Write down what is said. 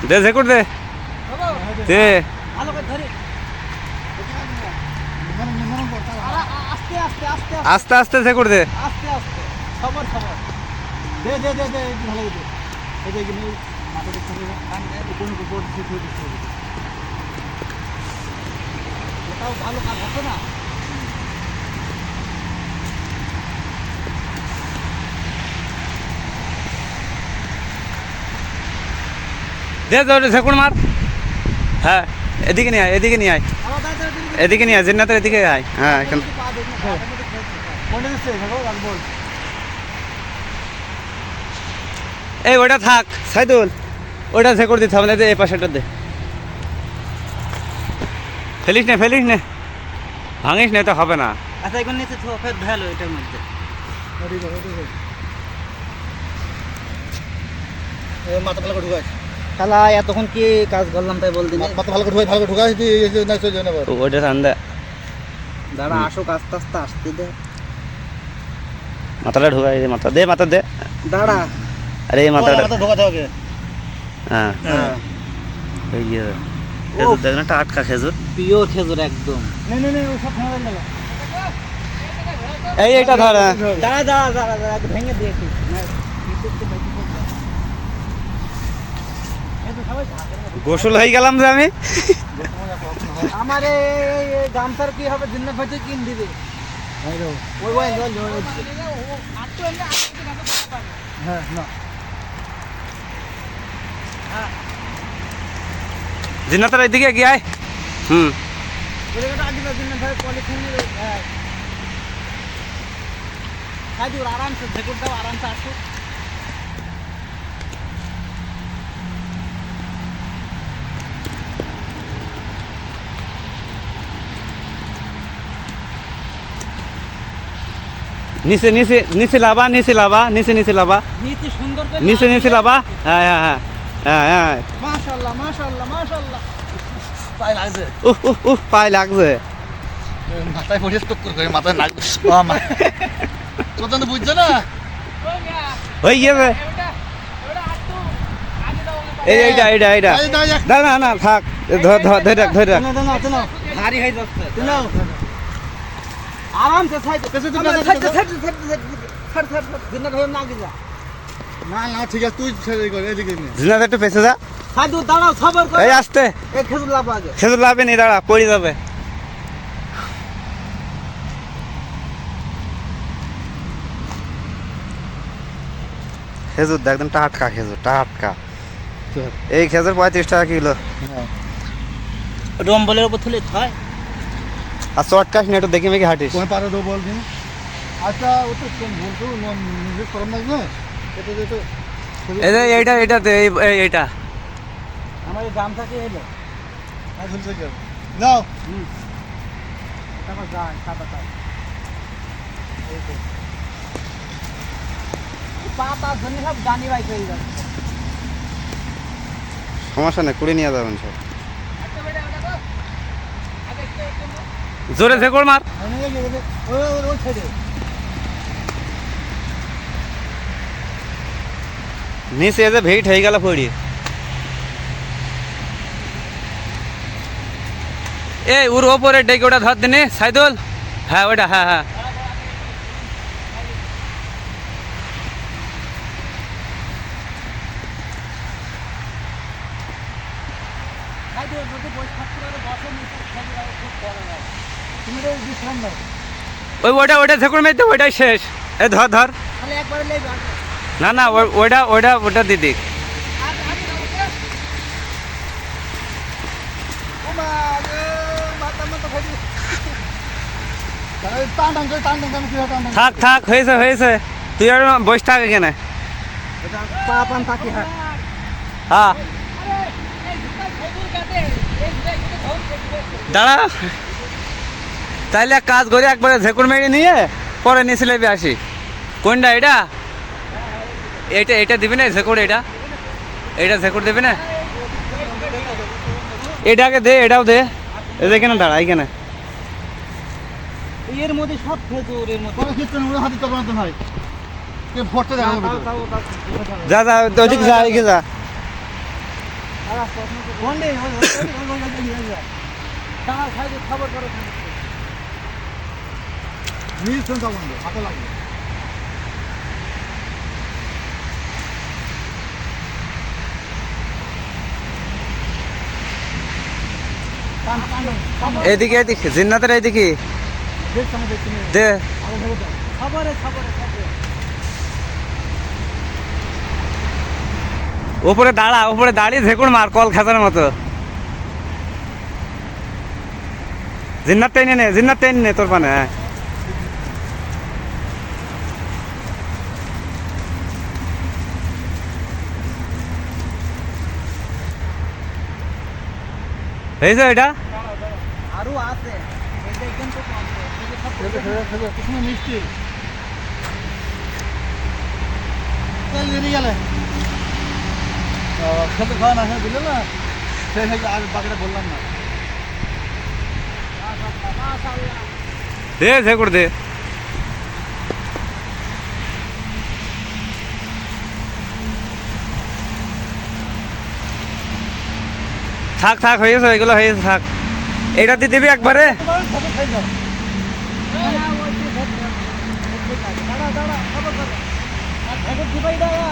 দে ঝেকুর দে দে আস্তে আস্তে ঝেকুর দে। ভালো কাজ হচ্ছে না। দে জোরে ঝেকুর মার। হ্যাঁ এদিকে নিয়ে আয়, এদিকে নিয়ে আয়, এদিকে নিয়ে আয়, জিন্নাতের এদিকে আয়। হ্যাঁ এখন এই ওটা থাক সাইদুল, ওটা ঝেকুর দিতে হবে না, এই পাশেটা দে। ফেলিস নে ফেলিস নে, ভাঙিস না তো হবে না। আচ্ছা এখন নিচে ফের ভালো এটার মধ্যে মাথা ভালো করে ঢুকাই, তাহলে এতক্ষণ কি কাজ করলাম তাই বলতে মাথা ভালো করে ঢুকাই, ভালো করে ঢুকাই না চলে যাবে। ওটা ঠান্ডা, দাঁড়া আসুক আস্তে আস্তে আসতে দে। মাথাটা ঢুকাই দে, মাথা দে, মাথা দে, দাঁড়া আরে এই মাথাটা ঢোকাতে হবে। হ্যাঁ হ্যাঁ এই যে খেজুর দেখ না, টাটকা খেজুর, পিওর খেজুর একদম। ওসব এই এইটা ধর। দাঁড়া দাঁড়া দাঁড়া দাঁড়া ভেঙে দিয়ে গোসল হয়ে গেলাম যে আমি। আমার এই গামছার কি হবে দিনের ভাইতে কিন দিবে ওই ওই হ্যাঁ না জিন্নাতের এদিকে গিয়ে আয়। আরামসে ঝেকুর দাও, আরামসে আসো। নিচে নিচে নিচে লাবা, নিচে লাবা, নিচে নিচে লাবা, নিচে সুন্দর করে নিচে নিচে লাবা। হ্যাঁ হ্যাঁ হ্যাঁ হ্যাঁ হ্যাঁ। মাশাআল্লাহ মাশাআল্লাহ মাশাআল্লাহ। পায়ে লাগছে, পায়ে লাগছে। মাথায় পড়ে স্টক করে মাথায় লাগবে। ও মা তোর তো বুঝছ না, হয়ে গেছে। এই এইটা এইটা এইটা না না না থাক, ধর ধর ধরে রাখ, ধরে রাখ। ভারী হয়ে যাচ্ছে নাও আরামসে সাইড দিনের ভাই না গিয়া না না ঠিক আছে, তুই ছেড়ে কর, এদিকে নে। জিন্নাত একটু পেছে যা। সাইড দাঁড়াও সবর করো। এই আসতে, এই খেজুর লাভ আগে খেজুর লাভে নি, দাঁড়া পড়ে যাবে। খেজুর দেখ একদম টাটকা খেজুর, টাটকা। এই খেজুর 35 টাকা কিলো। ডম্বলের উপর তুলে হয়। আর চটকাস না, একটু দেখে মেখে হাঁটিস। কোন পারে দো বল দিন। আচ্ছা ও তো কোন ভুল তো নিজে করম না না, এটা তো এই যে এইটা এইটাতে এইটা আমার এই দাম থাকে এলো আই ভুলছে কি নাও। এটা আমার যায় সাদা তাই এই তো পাতা জন্য সব গানি বাইক হয়ে যাচ্ছে। সমস্যা নেই, কুড়ি নিয়ে যাবেন সব। জোরে ঝেকড় মার। ওই ছেড়ে নিচে যে ভেইট হয়ে গেল পড়ি। এই ওর ওপরে ডেকে ওটা ধর দিনে সাইদুল। হ্যাঁ ওটা, হ্যাঁ হ্যাঁ ওই ওটা ওটা ঝেকড় মেয়েতে ওইটাই শেষ। এই ধর ধর, তাহলে একবারে লেই না না ওইটা ওইটা ওটা দিদি। টান টান করে টান টান টান কি টান টান। থাক থাক, হয়েছে হয়েছে, তুই আর বসে থাক এখানে। পা পান থাকি হ্যাঁ হ্যাঁ দাঁড়া, তাইলে এক কাজ করে একবারে ঝেকুর মেরে নিয়ে পরে নিচে লেবে আসি। কোনটা এটা? এটা এটা দিবি না ঝেকুর? এটা এটা ঝেকুর দিবি না? এটাকে দে, এটাও দে। এখানে দাঁড়া, এখানে এর মধ্যে সব খেজুর এর মধ্যে কোনো কিছু না, হাতে চাপ না তো ভাই, কে ফটতে দেখা যাবে। যা যা ওদিকে যা, এগিয়ে যা। কোন রে খবর করো নীল শুনতে বন্ধু হাতে লাগবে এদিকে এদিকে জিন্নাতের এইদিকে দেখছি আমি দেখছি দে খবরে খবরে খবরে উপরে দাঁড়া, উপরে দাঁড়িয়ে ঝেকুড় মার কল খাঁচার মতো। জিন্নাত টেনে নে তোর পানে। হ্যাঁ এই যে এটা আরো আছে এই দেখবেন তো কিছু মিষ্টি তেল বেরিয়ে গেলে খেতে খাওয়া না খেয়ে দিলে না সেই আর বাকিটা বললাম না দে ঝেকুড় দে। থাক থাক হয়েছে, এগুলো হয়েছে থাক। এটা দিয়ে দিবি একবারে। খাই যাও দাঁড়া দাঁড়া খবর করো আর ভেতর দিবাই দাঁড়া